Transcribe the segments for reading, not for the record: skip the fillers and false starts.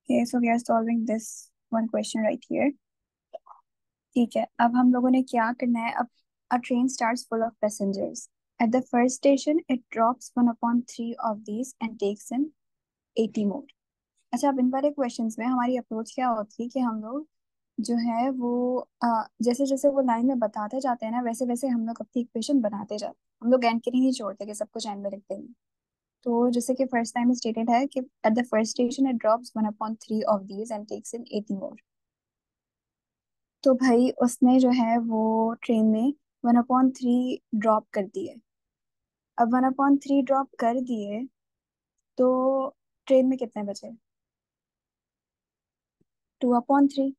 Okay, so we are solving this one question right here. ठीक है, अब हम लोगों ने क्या करना है। अब a train starts full of passengers. At the first station, it drops one upon three of these and takes in 80 more. अच्छा, अब इन वाले क्वेश्चंस में हमारी अप्रोच क्या होती है कि हम लोग जो है वो जैसे जैसे वो लाइन में बताते जाते हैं ना, वैसे वैसे हम लोग अपनी इक्वेशन बनाते जाते हैं। हम लोग एंड के लिए नहीं छोड़ते कि सब कुछ एंड में लिख देंगे। तो जैसे कि फर्स्ट टाइम स्टेटेड है कि at the first station it drops one upon three of these and takes in 80 more. तो भाई उसने जो है वो ट्रेन में वन अपॉन थ्री ड्रॉप कर दिए। अब वन अपॉन थ्री ड्रॉप कर दिए तो ट्रेन में कितने बचे? Two upon three.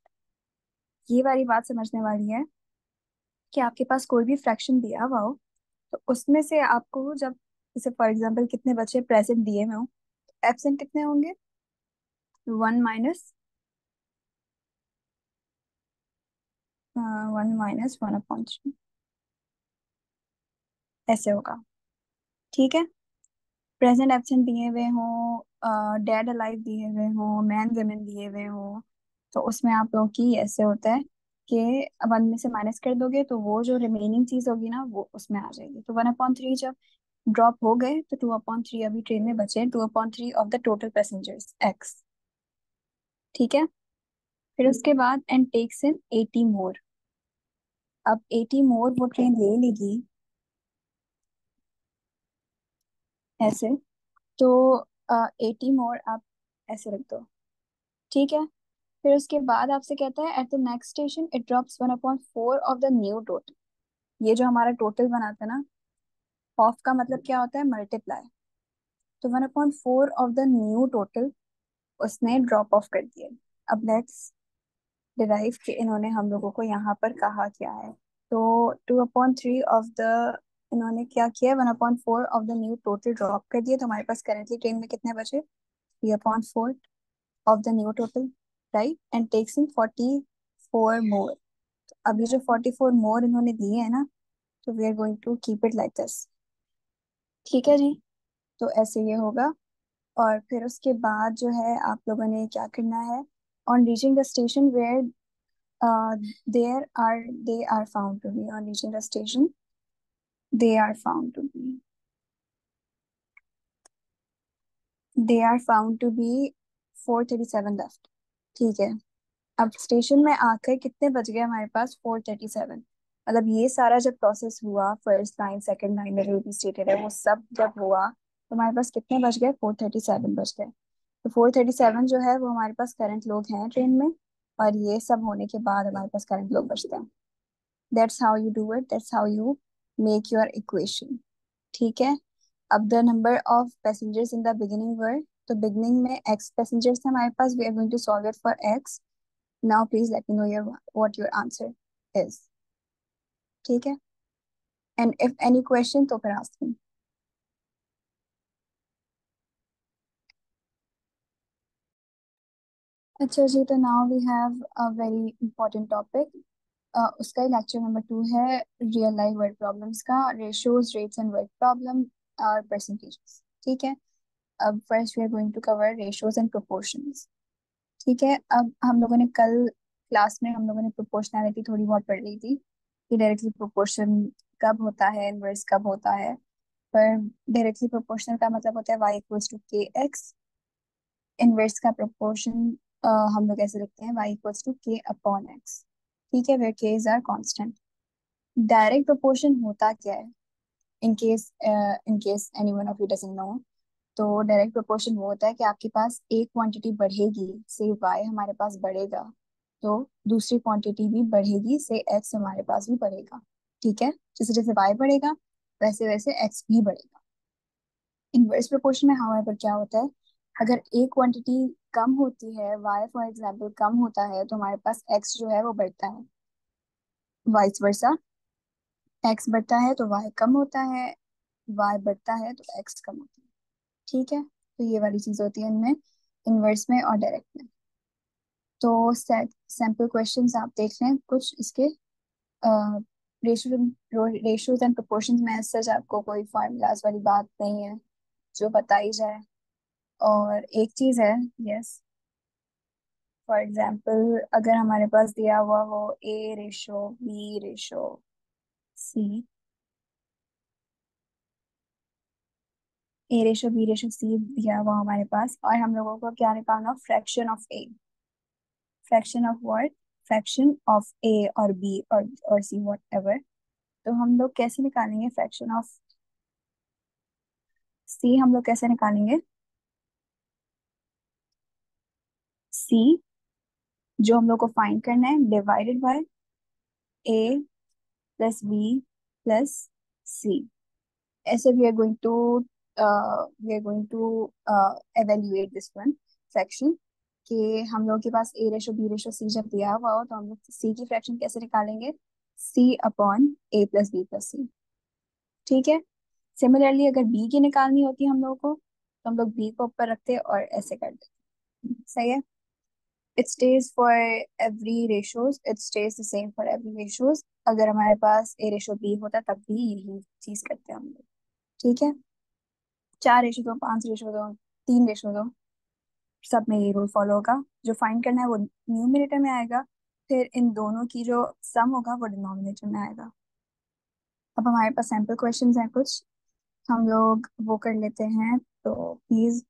ये वाली बात समझने वाली है कि आपके पास कोई भी फ्रैक्शन दिया हुआ हो तो उसमें से आपको जब, जैसे फॉर एग्जांपल कितने बचे प्रेजेंट दिए में हो, एब्सेंट कितने होंगे? One minus one minus one upon three, ऐसे होगा। ठीक है। प्रेजेंट एब्सेंट दिए हुए हों, डेड अलाइव दिए हुए हों, मैन वुमेन दिए हुए हों, तो उसमें आप लोगों की ऐसे होता है कि वन में से माइनस कर दोगे तो वो जो रिमेनिंग चीज होगी ना वो उसमें आ जाएगी। तो वन अपॉन थ्री जब ड्रॉप हो गए तो टू अपॉन थ्री अभी ट्रेन में बचे, two upon three of the total passengers x. ठीक है। फिर उसके बाद एंड टेक्स इन 80 मोर। अब 80 मोर वो ट्रेन ले लेगी ऐसे। तो 80 मोर आप ऐसे रख दो। ठीक है। फिर उसके बाद आपसे कहता है at the next station it drops one upon four of the new total. ये जो हमारा टोटल बनाता है ना, ऑफ का मतलब क्या होता है? मल्टीप्लाई। तो one upon four of the new total उसने ड्रॉप ऑफ कर दिया। अब लेट्स डिराइव कि इन्होंने हम लोगों को यहाँ पर कहा क्या है। तो two upon three of the, इन्होंने क्या किया? One upon four of the new total drop कर दिया। तो हमारे पास करेंटली ट्रेन में कितने बचे? Three upon four of the new total, right, and takes in 44 more. अभी जो 44 मोर इन्होंने दिए हैं ना, तो we are going to keep it like this. ठीक है जी। तो ऐसे ये होगा। और फिर उसके बाद जो है आप लोगों ने क्या करना है। On reaching the station where there are they are found to be, on reaching the station they are found to be 437 left. ठीक है। अब स्टेशन में आकर कितने बच गए हमारे पास? 437। मतलब ये सारा जब प्रोसेस हुआ, फर्स्ट लाइन सेकंड लाइन में जो भी स्टेटेड है वो सब जब हुआ तो हमारे पास कितने बच गए? 437 बच गए। तो 437 जो है वो हमारे पास करंट लोग हैं ट्रेन में, और ये सब होने के बाद हमारे पास करंट लोग बचते हैं। That's how you do it, that's how you make your equation. ठीक है। अब the number of passengers in the beginning were, तो बिगिनिंग में एक्स पैसेंजर्स थे हमारे पास, we are going to solve it for X. Now please let me know what your answer is. ठीक है। And if any question तो फिर ask me. अच्छा जी, तो now we have a very important topic. उसका ही लेक्चर नंबर 2 है, real life word problems का, ratios rates and word problem और परसेंटेजेस। ठीक है। अब first we are going to cover ratios and proportions. ठीक है। अब हम लोगों ने कल क्लास में हम लोगों ने प्रोपोर्शनैलिटी थोड़ी बहुत पढ़ ली थी कि डायरेक्टली प्रोपोर्शन कब होता है, इनवर्स कब होता है। पर डायरेक्टली प्रोपोर्शनल का मतलब होता है y equals to K X. Inverse का प्रोपोर्शन हम लोग ऐसे लिखते हैं y equals to K upon X. ठीक है, where K is a constant. Direct proportion होता क्या है? In case any one of you doesn't know, तो डायरेक्ट प्रोपोर्शन वो होता है कि आपके पास एक क्वांटिटी बढ़ेगी से y हमारे पास बढ़ेगा, तो दूसरी क्वांटिटी भी बढ़ेगी से x हमारे पास भी बढ़ेगा। ठीक है। जैसे जैसे y बढ़ेगा वैसे वैसे x भी बढ़ेगा। इनवर्स प्रोपोर्शन में हाउएवर क्या होता है, अगर एक क्वांटिटी कम होती है, y फॉर एग्जांपल कम होता है, तो हमारे पास x जो है वो बढ़ता है। वाइस वर्सा, x बढ़ता है तो y कम होता है, y बढ़ता है तो x कम होता है। ठीक है। तो ये वाली चीज होती है इनमें, इनवर्स में और डायरेक्ट में। तो सेट सैम्पल क्वेश्चंस आप देख लें कुछ इसके। रेशियोज एंड प्रोपोर्शंस में सच आपको कोई फार्मूलाज वाली बात नहीं है जो बताई जाए। और एक चीज है, यस, फॉर एग्जाम्पल अगर हमारे पास दिया हुआ हो A/B/C, A/B/C दिया हुआ हमारे पास, और हम लोगों को क्या निकालना, fraction of A। Fraction of what? Fraction of A और B और C, वॉट एवर। तो हम लोग कैसे निकालेंगे फ्रैक्शन ऑफ C? हम लोग कैसे निकालेंगे C? जो हम लोग को फाइंड करना है, डिवाइडेड बाय A+B+C। ऐसे we are going to evaluate this one fraction, कि हम लोग के पास A/B/C जब दिया हुआ हो तो हम लोग C की फ्रैक्शन कैसे निकालेंगे, C/A+B+C। ठीक है। सिमिलरली अगर B की निकालनी होती है हम लोगों को, तो हम लोग B को ऊपर रखते और ऐसे कर देते। सही है। It stage for every ratios, it stage the same for every ratios. अगर हमारे पास A/B होता तब भी यही चीज करते हैं हम लोग। ठीक है। 4/2, 5/2, 3/2, सब में ये रूल फॉलो होगा। जो फाइंड करना है वो न्यूमरेटर में आएगा, फिर इन दोनों की जो सम होगा वो डिनोमिनेटर में आएगा। अब हमारे पास सैम्पल क्वेश्चंस हैं कुछ, हम लोग वो कर लेते हैं, तो please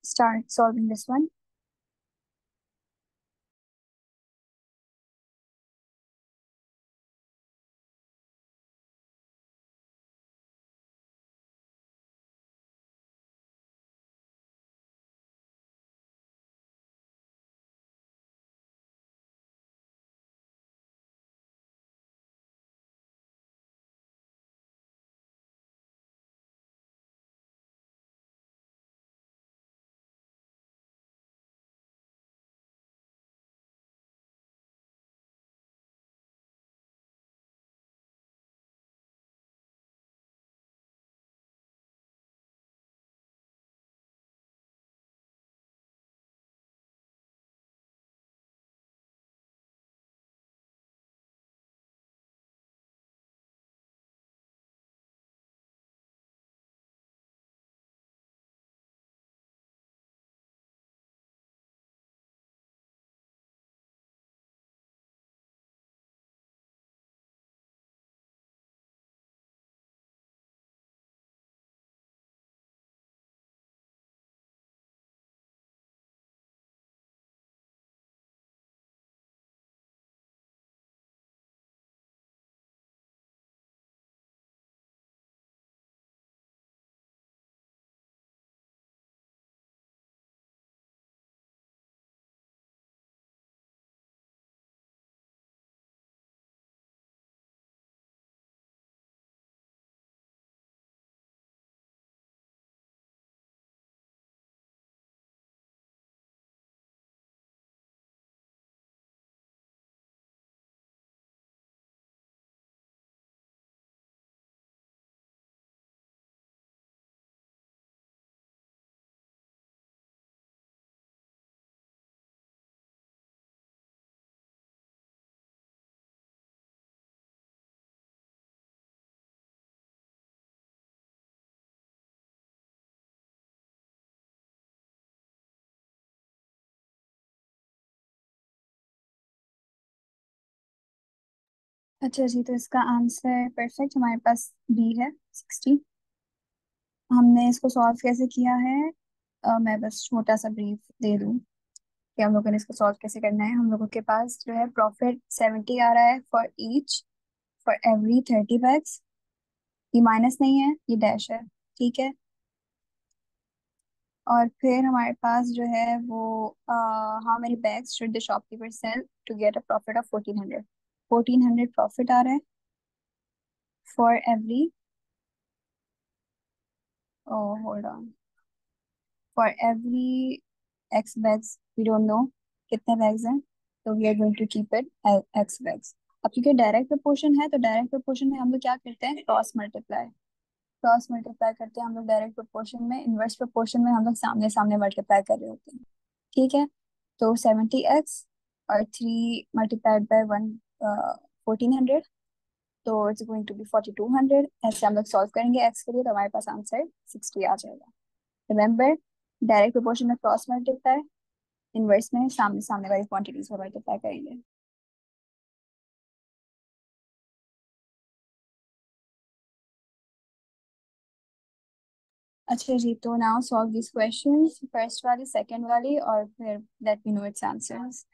start solving this one. अच्छा जी, तो इसका आंसर परफेक्ट हमारे पास बी है, 60। हमने इसको सॉल्व कैसे किया है, मैं बस छोटा सा ब्रीफ दे दूं कि हम लोगों ने इसको सॉल्व कैसे करना है। हम लोगों के पास जो है प्रॉफिट 70 आ रहा है फॉर एवरी 30 बैग्स। ये माइनस नहीं है, ये डैश है। ठीक है। और फिर हमारे पास जो है वो how many bags should the shopkeeper sell to get a profit of 1400। 1400 profit आ रहा है for every, oh hold on, for every X bags, we don't know कितने बैग्स हैं, तो we are going to keep it X bags. अब क्योंकि direct proportion है, तो डायरेक्ट प्रोपोर्शन में हम लोग क्या करते हैं, क्रॉस मल्टीप्लाई करते हैं हम लोग डायरेक्ट प्रोपोर्शन में। इनवर्स प्रोपोर्शन में हम लोग सामने सामने मल्टीप्लाई कर रहे होते हैं। ठीक है। तो 70x और 3 × 1 1400, तो इट्स गोइंग टू बी 4200। ऐसे हम लोग सॉल्व करेंगे एक्स के लिए, तो हमारे पास आंसर 60 आ जाएगा। रिमेम्बर, डायरेक्ट प्रोपोर्शन में क्रॉस मल्टीप्लाई, इनवर्स में सामने सामने वाली क्वांटिटीज को मल्टीप्लाई करेंगे। अच्छा जी, तो now solve this questions, first वाली, सेकंड वाली, और फिर let me know it's answers.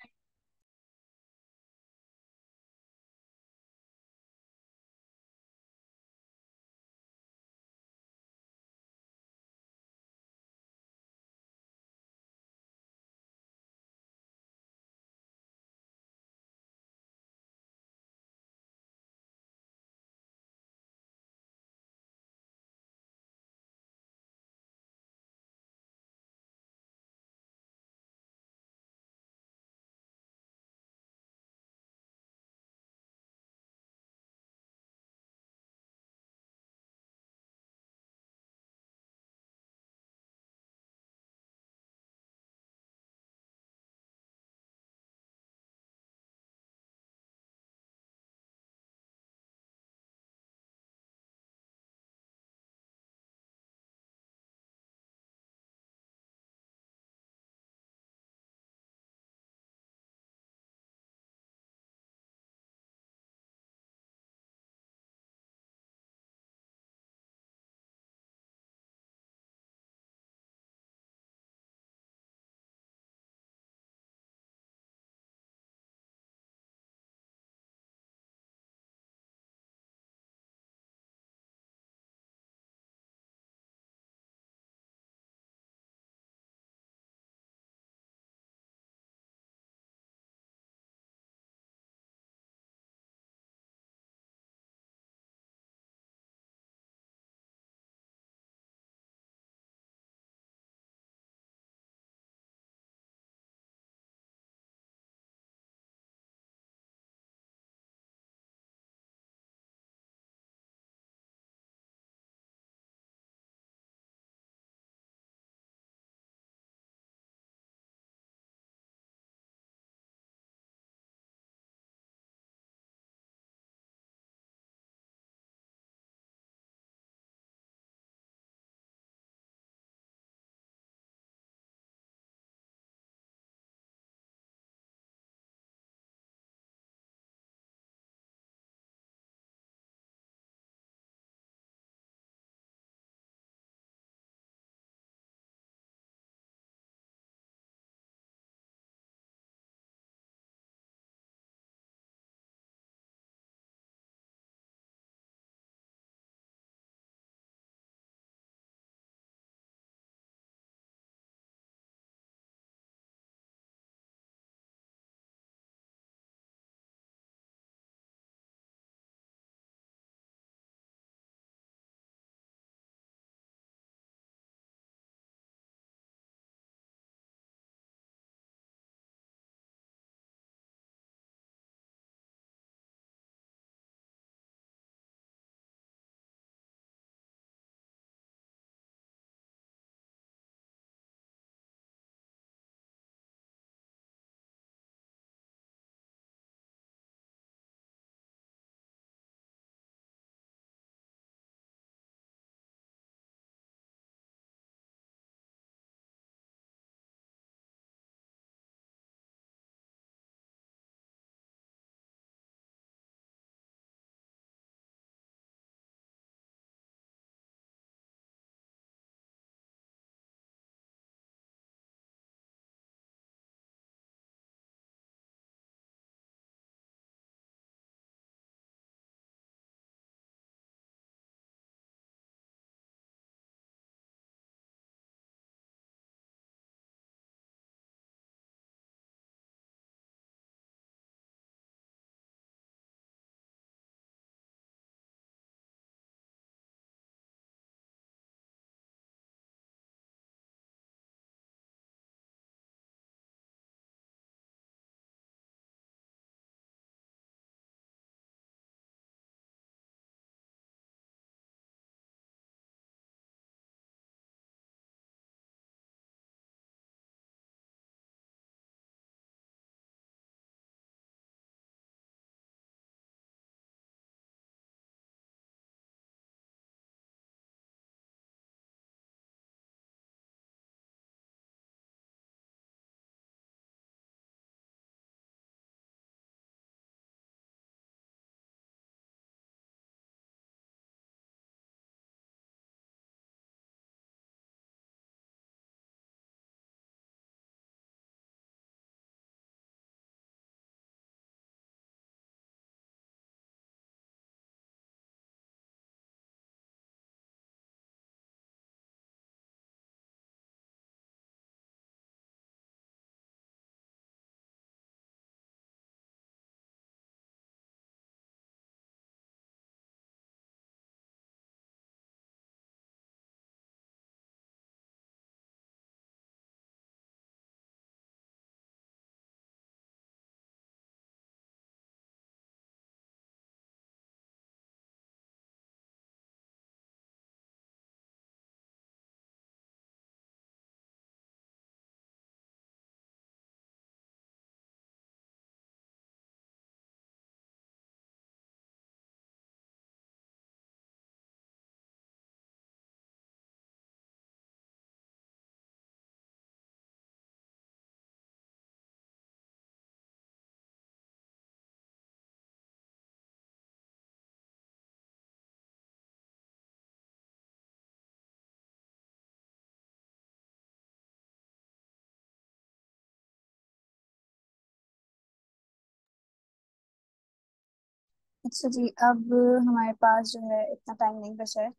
अच्छा जी, अब हमारे पास जो है इतना टाइम नहीं बचा है।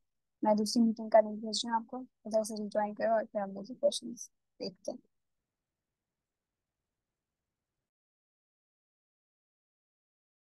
मैं दूसरी मीटिंग का लिंक भेज रही हूँ आपको, उधर से रिज्वाइन करो और फिर हम लोग क्वेश्चन देखते हैं।